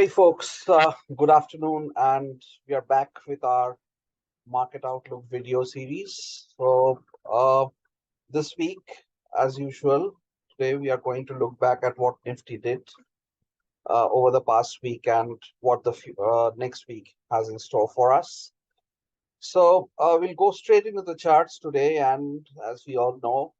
Hey folks, good afternoon, and we are back with our Market Outlook video series. This week, as usual, today we are going to look back at what Nifty did over the past week and what the next week has in store for us. We'll go straight into the charts today, and as we all know,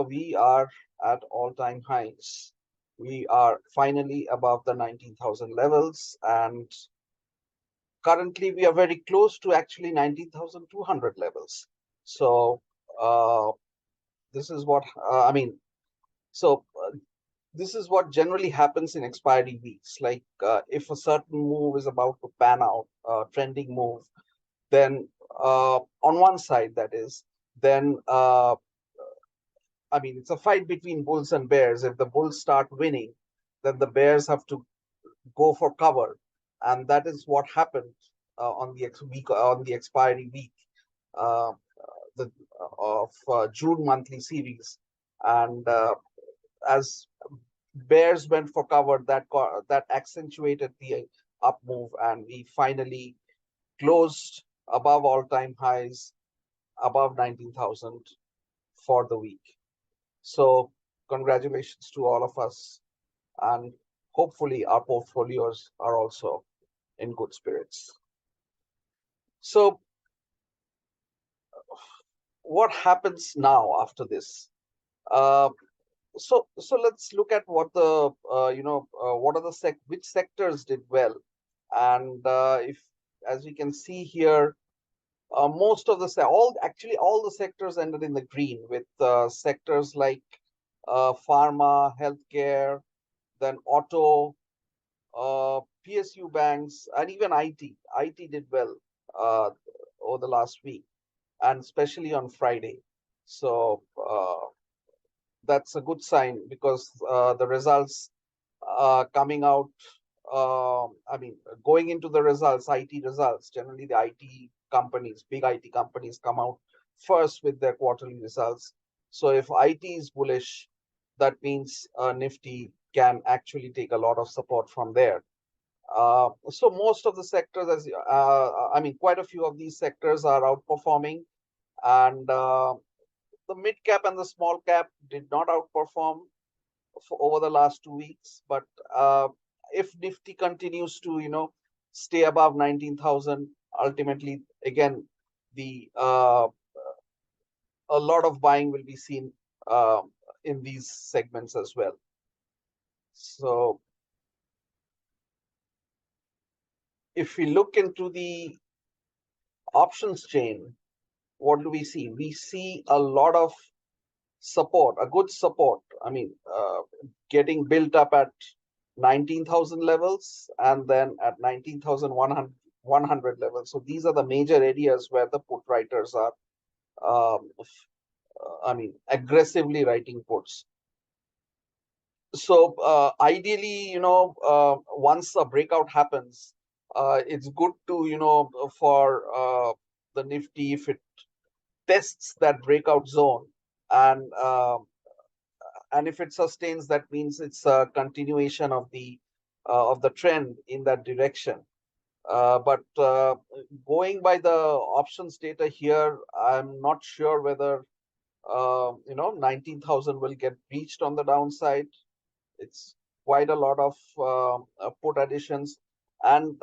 we are at all-time highs. We are finally above the 19,000 levels, and currently we are very close to actually 19,200 levels. So uh, this is what I mean. So this is what generally happens in expiry weeks. Like if a certain move is about to pan out, trending move, then on one side, that is, then I mean, it's a fight between bulls and bears. If the bulls start winning, then the bears have to go for cover, and that is what happened on the week on the expiry week uh, the of June monthly series, and as bears went for cover, that accentuated the up move, and we finally closed above all-time highs, above 19,000 for the week. So congratulations to all of us, and hopefully our portfolios are also in good spirits. So what happens now after this? Uh, so let's look at what the what are the which sectors did well, and if as we can see here, most of the all the sectors ended in the green, with sectors like pharma, healthcare, then auto, PSU banks, and even IT. IT did well over the last week, and especially on Friday. So that's a good sign, because the results coming out, I mean, going into the results, IT results, generally the IT companies, big IT companies come out first with their quarterly results. So if IT is bullish, that means Nifty can actually take a lot of support from there. So most of the sectors, I mean, quite a few of these sectors are outperforming, and the mid cap and the small cap did not outperform over the last 2 weeks. But if Nifty continues to, stay above 19,000, ultimately, again, the a lot of buying will be seen uh, in these segments as well. So if we look into the options chain, what do we see? We see a lot of support, a good support. I mean, getting built up at 19,000 levels, and then at 19,100 levels. So these are the major areas where the put writers are, I mean, aggressively writing puts. So ideally, once a breakout happens, it's good to, for the Nifty, if it tests that breakout zone, and and if it sustains, that means it's a continuation of the trend in that direction. But going by the options data here, I'm not sure whether 19,000 will get reached on the downside. It's quite a lot of put additions, and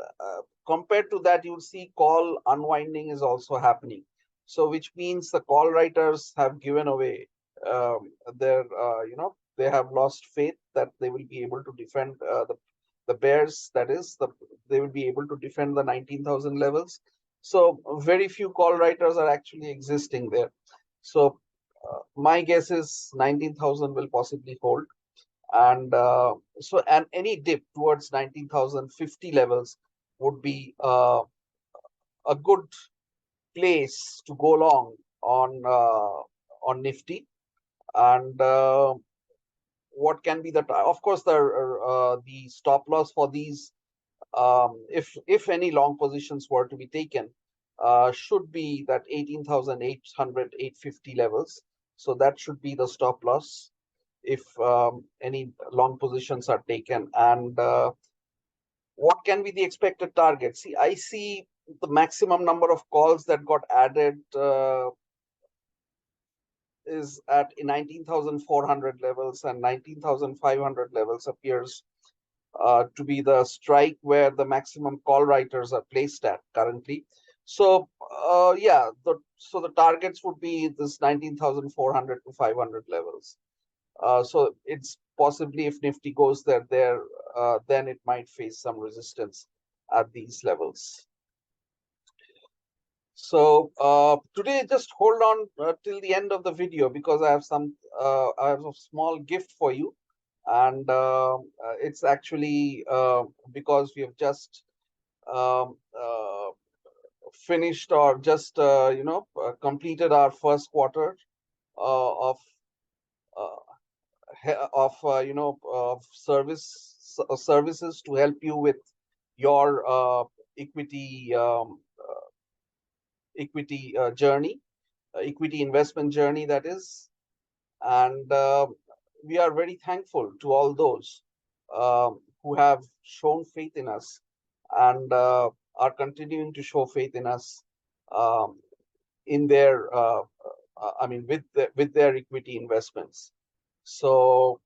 compared to that, you'll see call unwinding is also happening. So which means the call writers have given away their they have lost faith that they will be able to defend the bears, that is, they will be able to defend the 19,000 levels. So very few call writers are actually existing there. So my guess is 19,000 will possibly hold, and and any dip towards 19,050 levels would be a good place to go long on Nifty. And what can be of course, the stop loss for these, if any long positions were to be taken, should be that 18,800, 850 levels. So that should be the stop loss if any long positions are taken. And what can be the expected target? See, I see the maximum number of calls that got added is at 19,400 levels, and 19,500 levels appears to be the strike where the maximum call writers are placed at currently. So yeah, so the targets would be this 19,400 to 500 levels. So it's possibly if Nifty goes there, then it might face some resistance at these levels. So today, just hold on till the end of the video because I have a small gift for you, and it's actually because we have just um, uh, finished or just completed our first quarter of of services to help you with your equity journey, equity investment journey, that is. And we are very thankful to all those who have shown faith in us and are continuing to show faith in us um, in their, with their equity investments. So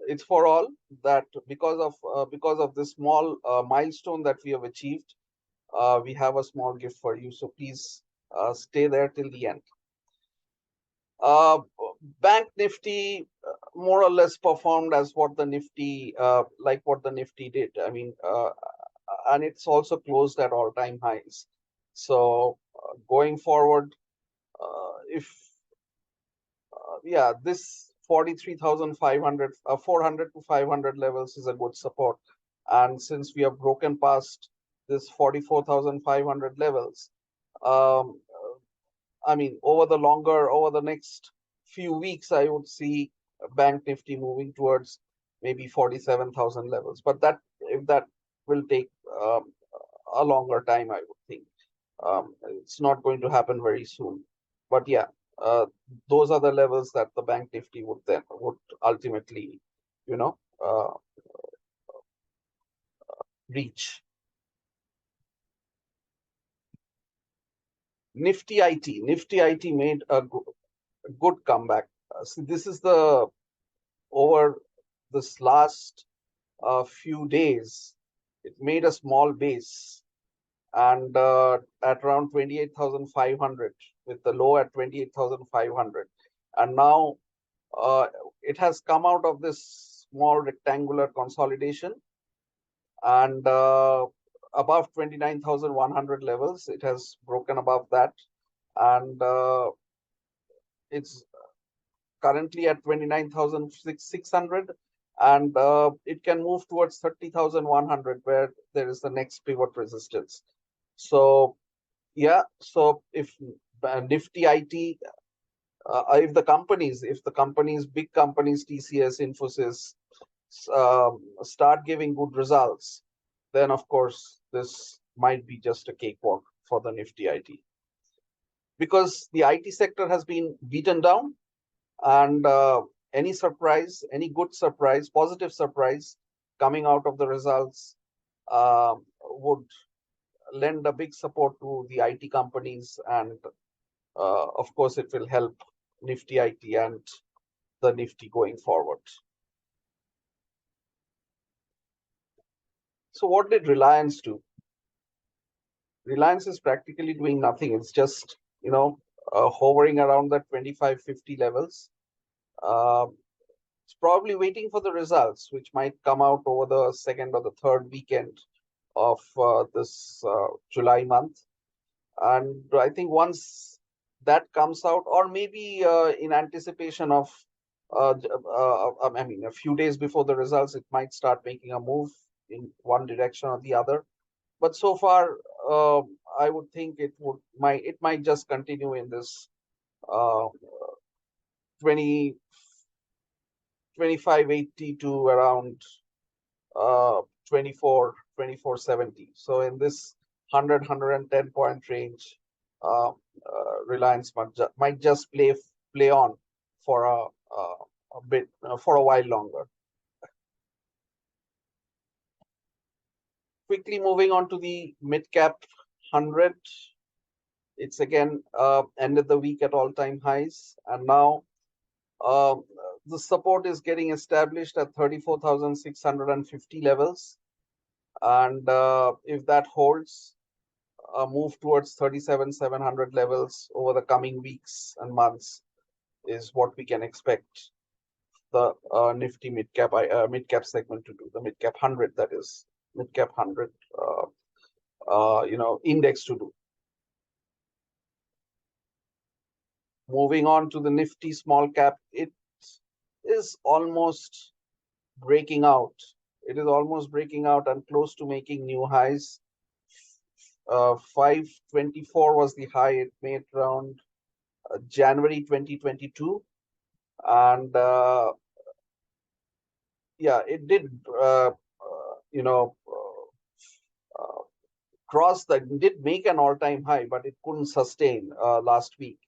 it's for all that because of this small milestone that we have achieved. We have a small gift for you. So please stay there till the end. Uh, Bank Nifty more or less performed as what the Nifty, like what the Nifty did. I mean, and it's also closed at all-time highs. So going forward, if yeah, this 43,500, 400 to 500 levels is a good support. And since we have broken past this 44,500 levels, um, I mean, over the next few weeks, I would see Bank Nifty moving towards maybe 47,000 levels. But if that will take a longer time, I would think. It's not going to happen very soon. But yeah, uh, those are the levels that the Bank Nifty would ultimately, you know, uh, reach. Nifty IT made a good comeback. See, this is the over this last few days. It made a small base and at around 28,500 with the low at 28,500, and now it has come out of this small rectangular consolidation and above 29,100 levels. It has broken above that, and it's currently at 29,600, and it can move towards 30,100 where there is the next pivot resistance. So yeah, so if Nifty IT, if the companies, big companies, TCS, Infosys, start giving good results, then of course this might be just a cakewalk for the Nifty IT, because the IT sector has been beaten down, and any good surprise, positive surprise coming out of the results would lend a big support to the IT companies, and of course it will help Nifty IT and the Nifty going forward. So what did Reliance do? Reliance is practically doing nothing. It's just, hovering around the 2550 levels. It's probably waiting for the results, which might come out over the second or the third weekend of this July month. And I think once that comes out, or maybe in anticipation of, a few days before the results, it might start making a move in one direction or the other. But so far, I would think it might just continue in this uh, 20 2580 to around 2470. So in this 110 point range, Reliance might just play on for a bit for a while longer. Quickly moving on to the mid cap 100. It's again ended the week at all-time highs, and now the support is getting established at 34,650 levels. And if that holds, a move towards 37,700 levels over the coming weeks and months is what we can expect the Nifty mid-cap segment to do, the mid-cap 100, that is, mid-cap 100 index to do. Moving on to the Nifty small cap, it is almost breaking out. It is almost breaking out and close to making new highs. 524 was the high it made around January 2022, and yeah, it did cross that, did make an all-time high, but it couldn't sustain last week.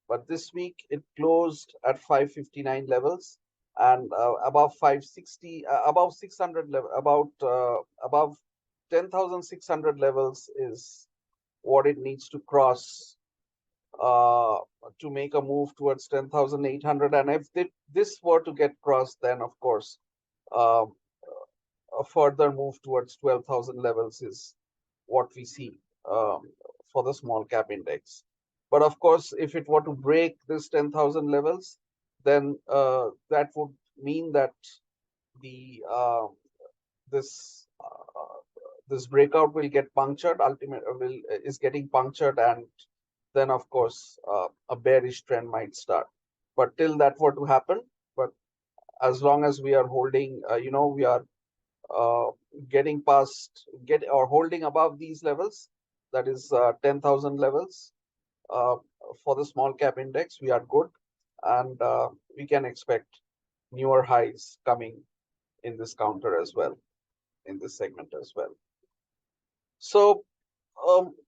But this week it closed at 559 levels, and above 560, above 600 level, above 10,600 levels is what it needs to cross to make a move towards 10,800. And if this were to get crossed, then of course a further move towards 12,000 levels is what we see for the small cap index. But of course, if it were to break this 10,000 levels, then that would mean that the this breakout will get punctured. Is getting punctured, and then of course a bearish trend might start. But till that were to happen, but as long as we are holding, we are getting past or holding above these levels, that is 10,000 levels for the small cap index, we are good, and we can expect newer highs coming in this counter as well, in this segment as well. So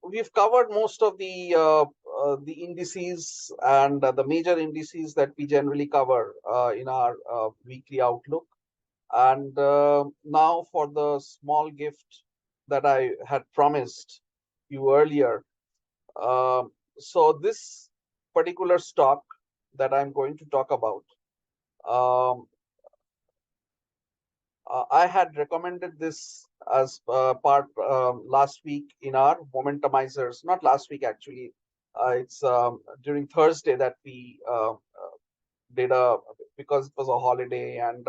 we've covered most of the indices and the major indices that we generally cover in our weekly outlook. And now for the small gift that I had promised you earlier. So this particular stock that I'm going to talk about, I had recommended this as part last week in our momentumizers. Not last week, actually. It's during Thursday that we did because it was a holiday, and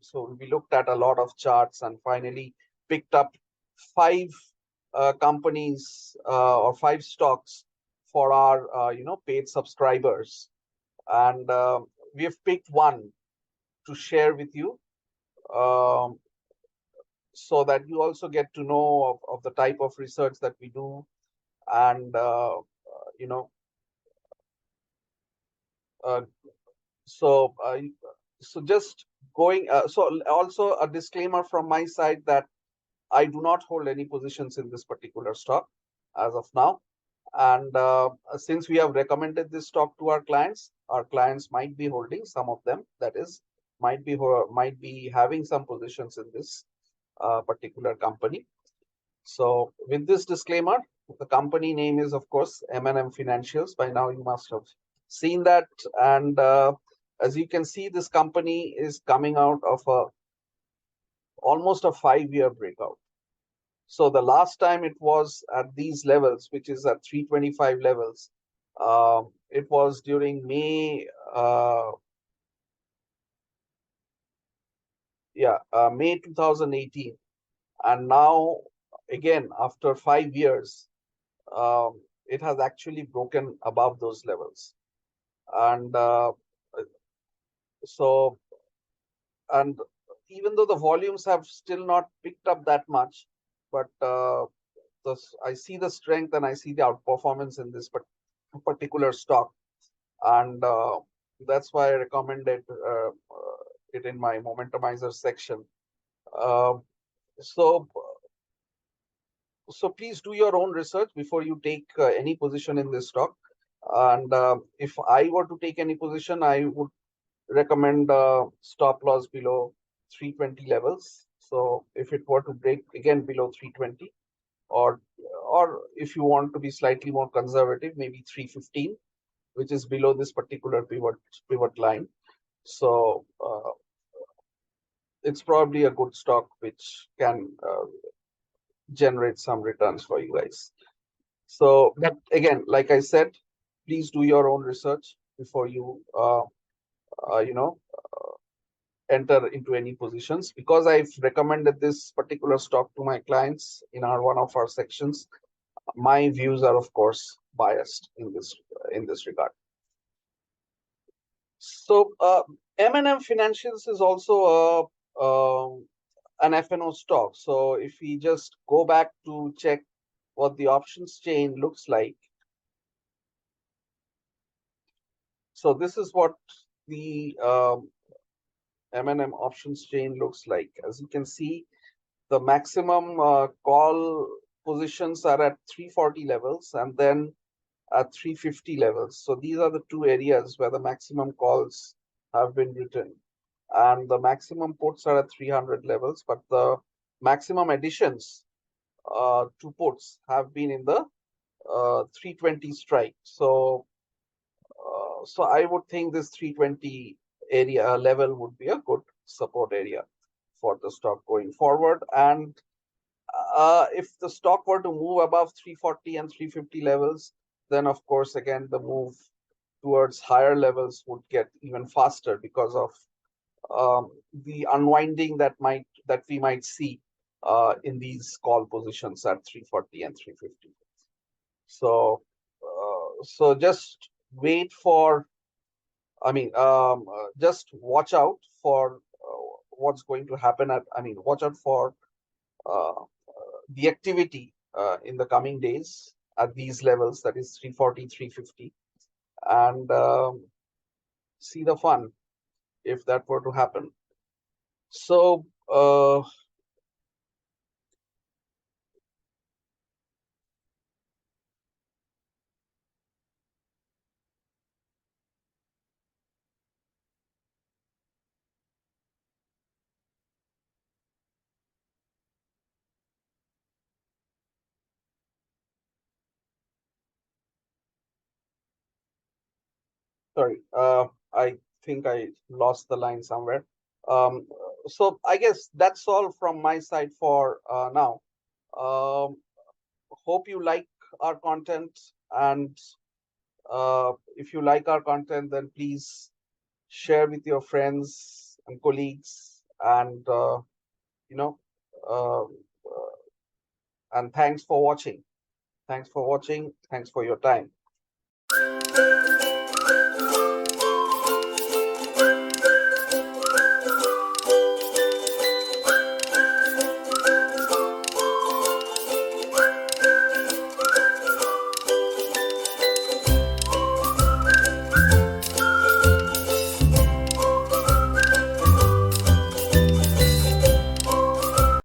so we looked at a lot of charts and finally picked up 5 companies or 5 stocks for our paid subscribers, and we have picked one to share with you, so that you also get to know of the type of research that we do, and so just going. So also a disclaimer from my side that I do not hold any positions in this particular stock as of now. And since we have recommended this stock to our clients might be holding, some of them, that is, might be having some positions in this particular company. So with this disclaimer, the company name is, of course, M&M Financials. By now you must have seen that. And as you can see, this company is coming out of almost a 5-year breakout. So the last time it was at these levels, which is at 325 levels, it was during May, May 2018. And now, again, after 5 years, it has actually broken above those levels. And and even though the volumes have still not picked up that much, but I see the strength and I see the outperformance in this particular stock, and that's why I recommended it in my momentumizer section. So please do your own research before you take any position in this stock. And if I were to take any position, I would recommend stop loss below 320 levels. So if it were to break again below 320, or if you want to be slightly more conservative, maybe 315, which is below this particular pivot line. So it's probably a good stock which can generate some returns for you guys. So that again, like I said, please do your own research before you you know enter into any positions. Because I've recommended this particular stock to my clients in our one of our sections, my views are of course biased in this regard. So M&M Financials is also an FNO stock. So if we just go back to check what the options chain looks like, so this is what the M&M options chain looks like. As you can see, the maximum call positions are at 340 levels and then at 350 levels. So these are the two areas where the maximum calls have been written. And the maximum puts are at 300 levels, but the maximum additions to puts have been in the 320 strike. So I would think this 320 area level would be a good support area for the stock going forward. And if the stock were to move above 340 and 350 levels, then of course, again, the move towards higher levels would get even faster because of the unwinding that we might see in these call positions at 340 and 350. So just wait for, just watch out for what's going to happen watch out for uh, the activity in the coming days at these levels, that is 340, 350, and see the fun if that were to happen. So sorry, I think I lost the line somewhere. Um, so I guess that's all from my side for now. Um, Hope you like our content, and if you like our content, then please share with your friends and colleagues, and you know, uh, and thanks for watching. Thanks for watching. Thanks for your time.